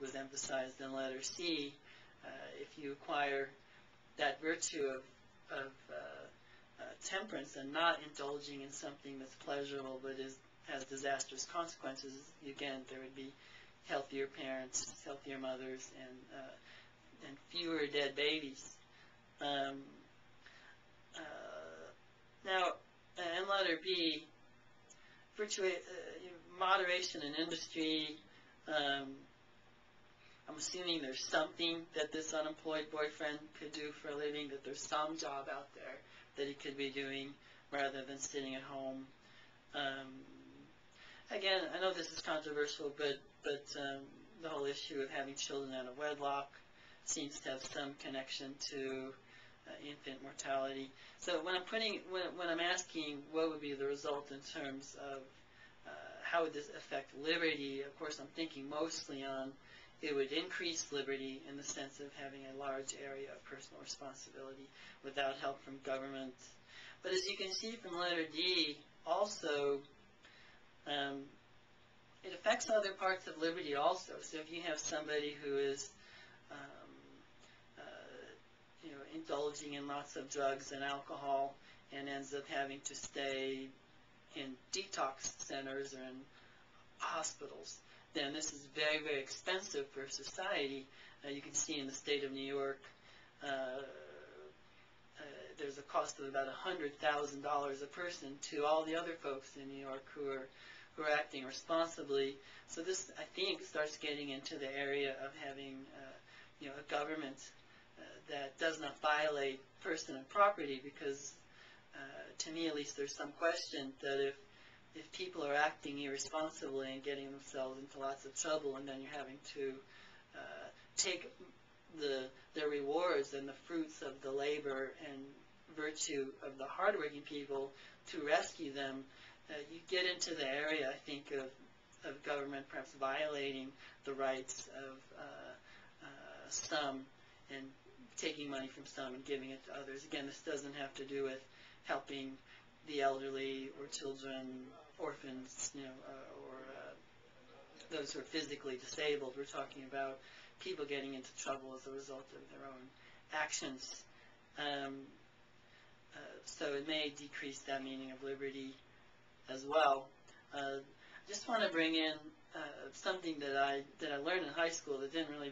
was emphasized in letter C. If you acquire that virtue of temperance and not indulging in something that's pleasurable but has disastrous consequences, again, there would be healthier parents, healthier mothers, and fewer dead babies. Now, in letter B, moderation in industry. I'm assuming there's something that this unemployed boyfriend could do for a living, that there's some job out there that he could be doing rather than sitting at home. Again, I know this is controversial, but the whole issue of having children out of wedlock seems to have some connection to infant mortality. So when I'm asking what would be the result in terms of how would this affect liberty, of course I'm thinking mostly on it would increase liberty in the sense of having a large area of personal responsibility without help from government. But as you can see from letter D, also it affects other parts of liberty also. So if you have somebody who is indulging in lots of drugs and alcohol and ends up having to stay in detox centers or in hospitals, then this is very, very expensive for society. You can see in the state of New York, there's a cost of about $100,000 a person to all the other folks in New York who are acting responsibly. So this, I think, starts getting into the area of having a government that does not violate person and property, because to me at least there's some question that if people are acting irresponsibly and getting themselves into lots of trouble, and then you're having to take the rewards and the fruits of the labor and virtue of the hardworking people to rescue them, you get into the area, I think, of government perhaps violating the rights of some and taking money from some and giving it to others. Again, this doesn't have to do with helping the elderly or children, orphans, or those who are physically disabled. We're talking about people getting into trouble as a result of their own actions. So it may decrease that meaning of liberty as well. I just want to bring in something that I learned in high school that didn't really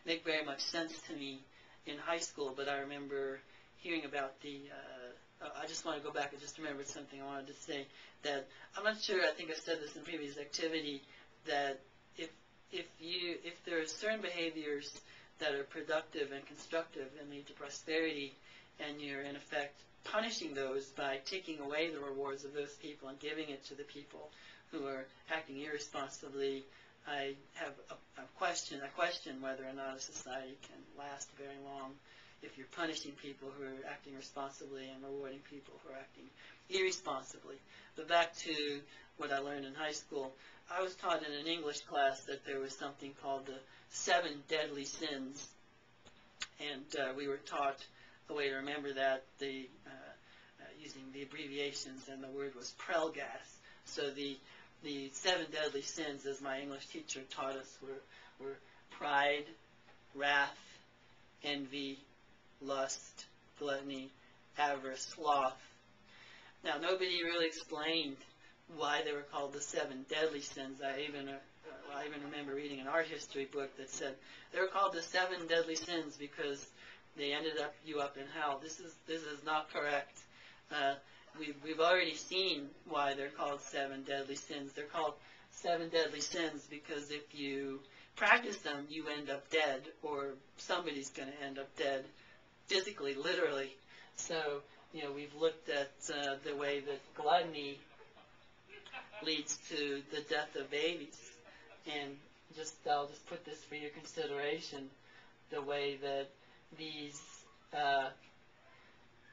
make very much sense to me in high school, but I remember hearing about I just want to go back and just remembered something I wanted to say, that I'm not sure, I think I said this in previous activity, that if there are certain behaviors that are productive and constructive and lead to prosperity, and you're in effect punishing those by taking away the rewards of those people and giving it to the people who are acting irresponsibly, I have a question whether or not a society can last very long if you're punishing people who are acting responsibly and rewarding people who are acting irresponsibly. But back to what I learned in high school, I was taught in an English class that there was something called the 7 deadly sins, and we were taught the way to remember that using the abbreviations, and the word was prelgas. So the 7 deadly sins, as my English teacher taught us, were pride, wrath, envy, lust, gluttony, avarice, sloth. Now, nobody really explained why they were called the 7 deadly sins. I even remember reading an art history book that said they were called the 7 deadly sins because they ended you up in hell. This is not correct. We've already seen why they're called 7 deadly sins. They're called 7 deadly sins because if you practice them, you end up dead, or somebody's going to end up dead, physically, literally. So, we've looked at the way that gluttony leads to the death of babies, and I'll just put this for your consideration, the way that these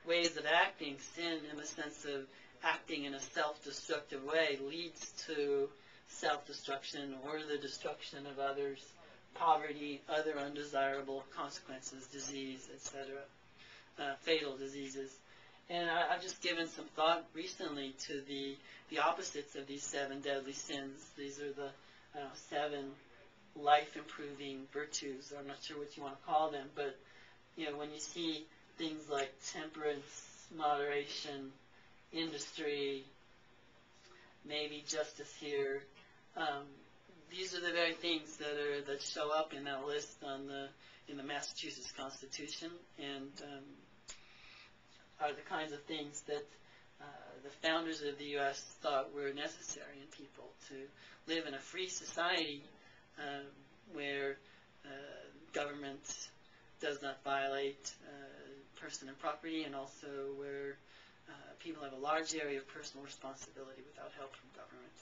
ways of acting, sin in the sense of acting in a self-destructive way, leads to self-destruction or the destruction of others, poverty, other undesirable consequences, disease, etc., fatal diseases. And I've just given some thought recently to the opposites of these 7 deadly sins. These are the 7 life-improving virtues. I'm not sure what you want to call them, but when you see things like temperance, moderation, industry, maybe justice here, these are the very things that show up in that list in the Massachusetts Constitution, and are the kinds of things that the founders of the U.S. thought were necessary in people to live in a free society where government does not violate person and property, and also where people have a large area of personal responsibility without help from government.